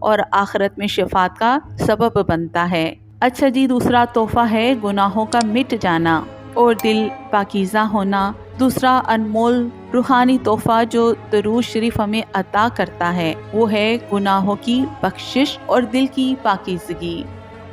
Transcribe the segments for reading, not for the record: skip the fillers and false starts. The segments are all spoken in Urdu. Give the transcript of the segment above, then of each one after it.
اور آخرت میں شفاعت کا سبب بنتا ہے۔ اچھا جی، دوسرا تحفہ ہے گناہوں کا مٹ جانا اور دل پاکیزہ ہونا۔ دوسرا انمول روحانی تحفہ جو درود شریف ہمیں عطا کرتا ہے وہ ہے گناہوں کی بخشش اور دل کی پاکیزگی۔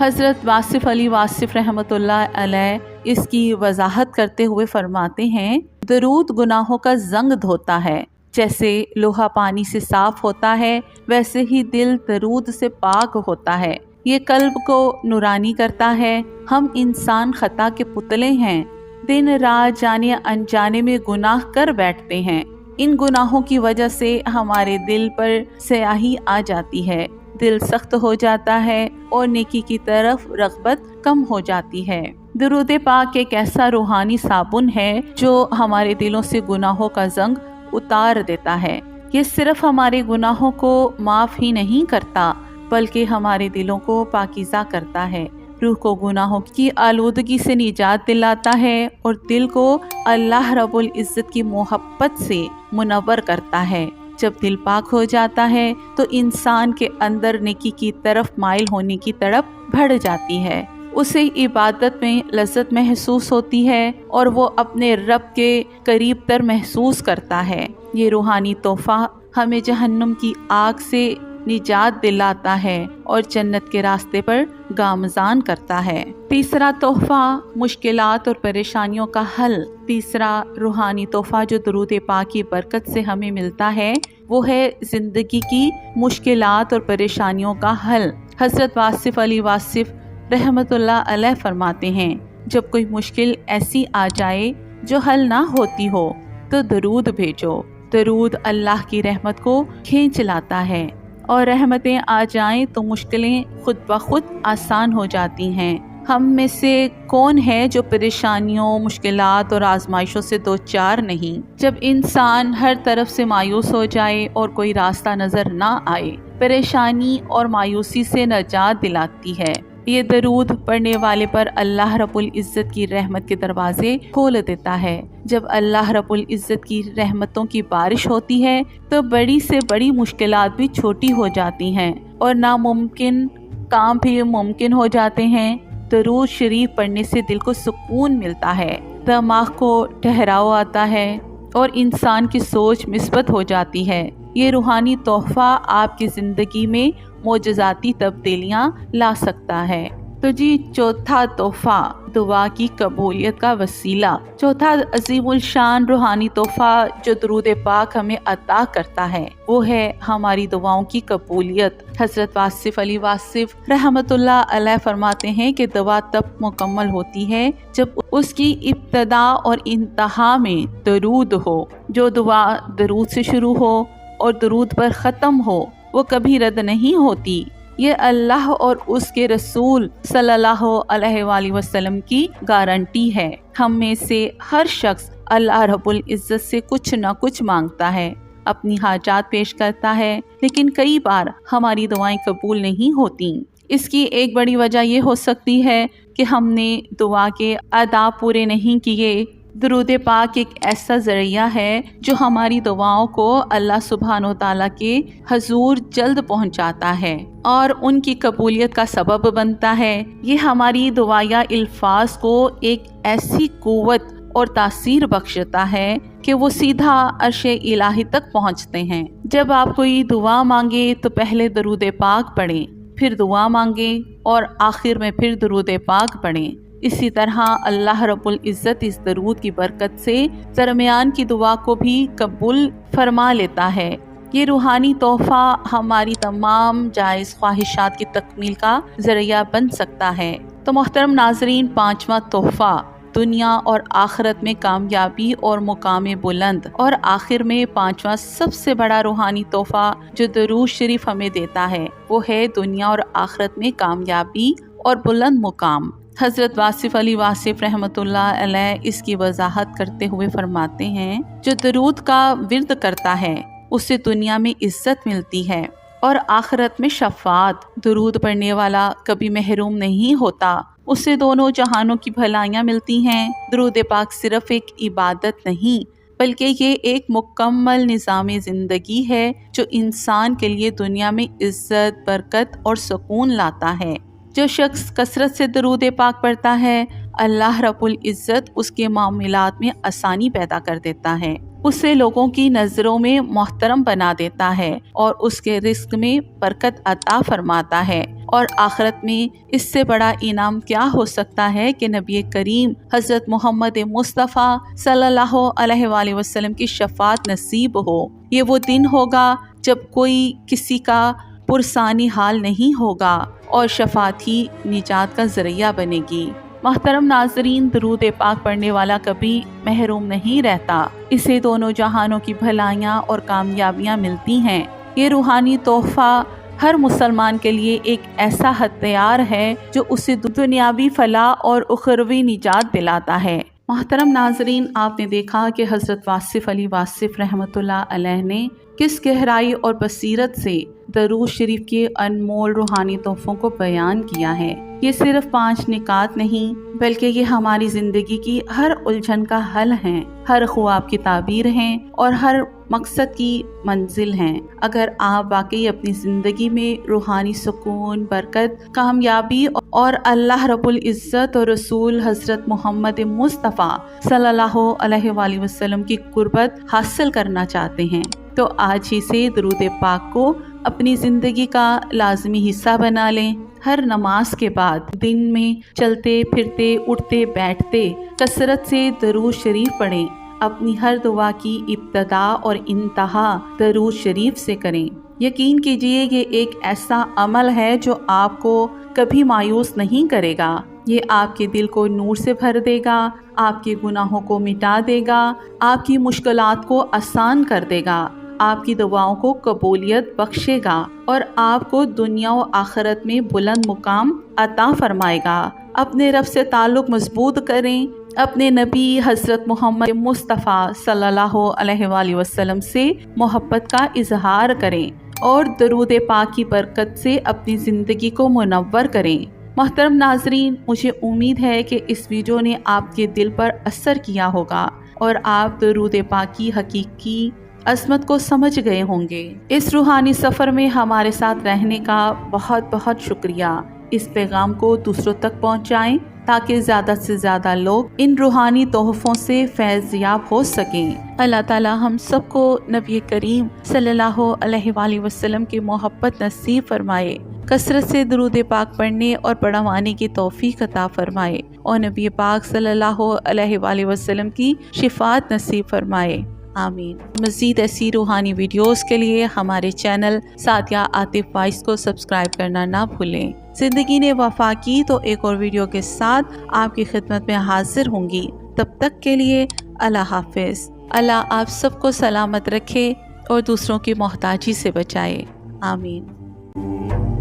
حضرت واصف علی واصف رحمۃ اللہ علیہ اس کی وضاحت کرتے ہوئے فرماتے ہیں، درود گناہوں کا زنگ دھوتا ہے، جیسے لوہا پانی سے صاف ہوتا ہے ویسے ہی دل درود سے پاک ہوتا ہے۔ یہ قلب کو نورانی کرتا ہے۔ ہم انسان خطا کے پتلے ہیں، دن رات جانے انجانے میں گناہ کر بیٹھتے ہیں۔ ان گناہوں کی وجہ سے ہمارے دل پر سیاہی آ جاتی ہے، دل سخت ہو جاتا ہے اور نیکی کی طرف رغبت کم ہو جاتی ہے۔ درود پاک ایک ایسا روحانی صابن ہے جو ہمارے دلوں سے گناہوں کا زنگ اتار دیتا ہے۔ یہ صرف ہمارے گناہوں کو معاف ہی نہیں کرتا بلکہ ہمارے دلوں کو پاکیزہ کرتا ہے، روح کو گناہوں کی آلودگی سے نجات دلاتا ہے اور دل کو اللہ رب العزت کی محبت سے منور کرتا ہے۔ جب دل پاک ہو جاتا ہے تو انسان کے اندر نیکی کی طرف مائل ہونے کی تڑپ بڑھ جاتی ہے، اسے عبادت میں لذت محسوس ہوتی ہے اور وہ اپنے رب کے قریب تر محسوس کرتا ہے۔ یہ روحانی تحفہ ہمیں جہنم کی آگ سے نجات دلاتا ہے اور جنت کے راستے پر گامزن کرتا ہے۔ تیسرا تحفہ مشکلات اور پریشانیوں کا حل۔ تیسرا روحانی تحفہ جو درود پاک کی برکت سے ہمیں ملتا ہے وہ ہے زندگی کی مشکلات اور پریشانیوں کا حل۔ حضرت واصف علی واصف رحمۃ اللہ علیہ فرماتے ہیں، جب کوئی مشکل ایسی آ جائے جو حل نہ ہوتی ہو تو درود بھیجو۔ درود اللہ کی رحمت کو کھینچ لاتا ہے اور رحمتیں آ جائیں تو مشکلیں خود بخود آسان ہو جاتی ہیں۔ ہم میں سے کون ہے جو پریشانیوں، مشکلات اور آزمائشوں سے دوچار نہیں؟ جب انسان ہر طرف سے مایوس ہو جائے اور کوئی راستہ نظر نہ آئے، پریشانی اور مایوسی سے نجات دلاتی ہے۔ یہ درود پڑھنے والے پر اللہ رب العزت کی رحمت کے دروازے کھول دیتا ہے۔ جب اللہ رب العزت کی رحمتوں کی بارش ہوتی ہے تو بڑی سے بڑی مشکلات بھی چھوٹی ہو جاتی ہیں اور ناممکن کام بھی ممکن ہو جاتے ہیں۔ درود شریف پڑھنے سے دل کو سکون ملتا ہے، دماغ کو ٹھہراؤ آتا ہے اور انسان کی سوچ مثبت ہو جاتی ہے۔ یہ روحانی تحفہ آپ کی زندگی میں معجزاتی تبدیلیاں لا سکتا ہے۔ تو جی، چوتھا تحفہ دعا کی قبولیت کا وسیلہ۔ چوتھا عظیم الشان روحانی تحفہ جو درود پاک ہمیں عطا کرتا ہے وہ ہے ہماری دعاؤں کی قبولیت۔ حضرت واصف علی واصف رحمۃ اللہ علیہ فرماتے ہیں کہ دعا تب مکمل ہوتی ہے جب اس کی ابتدا اور انتہا میں درود ہو۔ جو دعا درود سے شروع ہو اور درود پر ختم ہو وہ کبھی رد نہیں ہوتی۔ یہ اللہ اور اس کے رسول صلی اللہ علیہ وآلہ وسلم کی گارنٹی ہے۔ ہم میں سے ہر شخص اللہ رب العزت سے کچھ نہ کچھ مانگتا ہے، اپنی حاجات پیش کرتا ہے، لیکن کئی بار ہماری دعائیں قبول نہیں ہوتی۔ اس کی ایک بڑی وجہ یہ ہو سکتی ہے کہ ہم نے دعا کے آداب پورے نہیں کیے۔ درود پاک ایک ایسا ذریعہ ہے جو ہماری دعاؤں کو اللہ سبحانہ وتعالیٰ کے حضور جلد پہنچاتا ہے اور ان کی قبولیت کا سبب بنتا ہے۔ یہ ہماری دعائیا الفاظ کو ایک ایسی قوت اور تاثیر بخشتا ہے کہ وہ سیدھا عرش الہی تک پہنچتے ہیں۔ جب آپ کوئی دعا مانگے تو پہلے درود پاک پڑھیں، پھر دعا مانگیں اور آخر میں پھر درود پاک پڑھیں۔ اسی طرح اللہ رب العزت اس درود کی برکت سے درمیان کی دعا کو بھی قبول فرما لیتا ہے۔ یہ روحانی تحفہ ہماری تمام جائز خواہشات کی تکمیل کا ذریعہ بن سکتا ہے۔ تو محترم ناظرین، پانچواں تحفہ دنیا اور آخرت میں کامیابی اور مقام بلند، اور آخر میں پانچواں سب سے بڑا روحانی تحفہ جو درود شریف ہمیں دیتا ہے وہ ہے دنیا اور آخرت میں کامیابی اور بلند مقام۔ حضرت واصف علی واصف رحمۃ اللہ علیہ اس کی وضاحت کرتے ہوئے فرماتے ہیں، جو درود کا ورد کرتا ہے اسے دنیا میں عزت ملتی ہے اور آخرت میں شفاعت۔ درود پڑھنے والا کبھی محروم نہیں ہوتا، اسے دونوں جہانوں کی بھلائیاں ملتی ہیں۔ درود پاک صرف ایک عبادت نہیں بلکہ یہ ایک مکمل نظام زندگی ہے جو انسان کے لیے دنیا میں عزت، برکت اور سکون لاتا ہے۔ جو شخص کثرت سے درود پاک پڑھتا ہے، اللہ رب العزت اس کے معاملات میں آسانی پیدا کر دیتا ہے، اسے لوگوں کی نظروں میں محترم بنا دیتا ہے اور اس کے رزق میں برکت عطا فرماتا ہے۔ اور آخرت میں اس سے بڑا انعام کیا ہو سکتا ہے کہ نبی کریم حضرت محمد مصطفیٰ صلی اللہ علیہ وآلہ وسلم کی شفاعت نصیب ہو۔ یہ وہ دن ہوگا جب کوئی کسی کا پرسانی حال نہیں ہوگا اور شفاعت ہی نجات کا ذریعہ بنے گی۔ محترم ناظرین، درود پاک پڑھنے والا کبھی محروم نہیں رہتا، اسے دونوں جہانوں کی بھلائیاں اور کامیابیاں ملتی ہیں۔ یہ روحانی تحفہ ہر مسلمان کے لیے ایک ایسا ہتھیار ہے جو اسے دنیاوی فلاح اور اخروی نجات دلاتا ہے۔ محترم ناظرین، آپ نے دیکھا کہ حضرت واصف علی واصف رحمۃ اللہ علیہ نے کس گہرائی اور بصیرت سے درود شریف کے انمول روحانی تحفوں کو بیان کیا ہے۔ یہ صرف 5 نکات نہیں بلکہ یہ ہماری زندگی کی ہر الجھن کا حل ہیں، ہر خواب کی تعبیر ہیں اور ہر مقصد کی منزل ہیں۔ اگر آپ واقعی اپنی زندگی میں روحانی سکون، برکت، کامیابی اور اللہ رب العزت اور رسول حضرت محمد مصطفیٰ صلی اللہ علیہ وآلہ وسلم کی قربت حاصل کرنا چاہتے ہیں تو آج ہی سے درود پاک کو اپنی زندگی کا لازمی حصہ بنا لیں۔ ہر نماز کے بعد دن میں چلتے پھرتے اٹھتے بیٹھتے کثرت سے درود شریف پڑھیں۔ اپنی ہر دعا کی ابتدا اور انتہا درود شریف سے کریں۔ یقین کیجئے یہ ایک ایسا عمل ہے جو آپ کو کبھی مایوس نہیں کرے گا۔ یہ آپ کے دل کو نور سے بھر دے گا، آپ کے گناہوں کو مٹا دے گا، آپ کی مشکلات کو آسان کر دے گا، آپ کی دعاؤں کو قبولیت بخشے گا اور آپ کو دنیا و آخرت میں بلند مقام عطا فرمائے گا۔ اپنے رب سے تعلق مضبوط کریں، اپنے نبی حضرت محمد مصطفیٰ صلی اللہ علیہ وآلہ وسلم سے محبت کا اظہار کریں اور درود پاک کی برکت سے اپنی زندگی کو منور کریں۔ محترم ناظرین، مجھے امید ہے کہ اس ویڈیو نے آپ کے دل پر اثر کیا ہوگا اور آپ درود پاک کی حقیقی عظمت کو سمجھ گئے ہوں گے۔ اس روحانی سفر میں ہمارے ساتھ رہنے کا بہت بہت شکریہ۔ اس پیغام کو دوسروں تک پہنچائیں تاکہ زیادہ سے زیادہ لوگ ان روحانی تحفوں سے فیض یاب ہو سکیں۔ اللہ تعالی ہم سب کو نبی کریم صلی اللہ علیہ وآلہ وسلم کی محبت نصیب فرمائے، کثرت سے درود پاک پڑھنے اور پڑھوانے کی توفیق عطا فرمائے اور نبی پاک صلی اللہ علیہ وآلہ وسلم کی شفاعت نصیب فرمائے، آمین۔ مزید ایسی روحانی ویڈیوز کے لیے ہمارے چینل سعدیہ عاطف وائس کو سبسکرائب کرنا نہ بھولیں۔ زندگی نے وفا کی تو ایک اور ویڈیو کے ساتھ آپ کی خدمت میں حاضر ہوں گی۔ تب تک کے لیے اللہ حافظ۔ اللہ آپ سب کو سلامت رکھے اور دوسروں کی محتاجی سے بچائے، آمین۔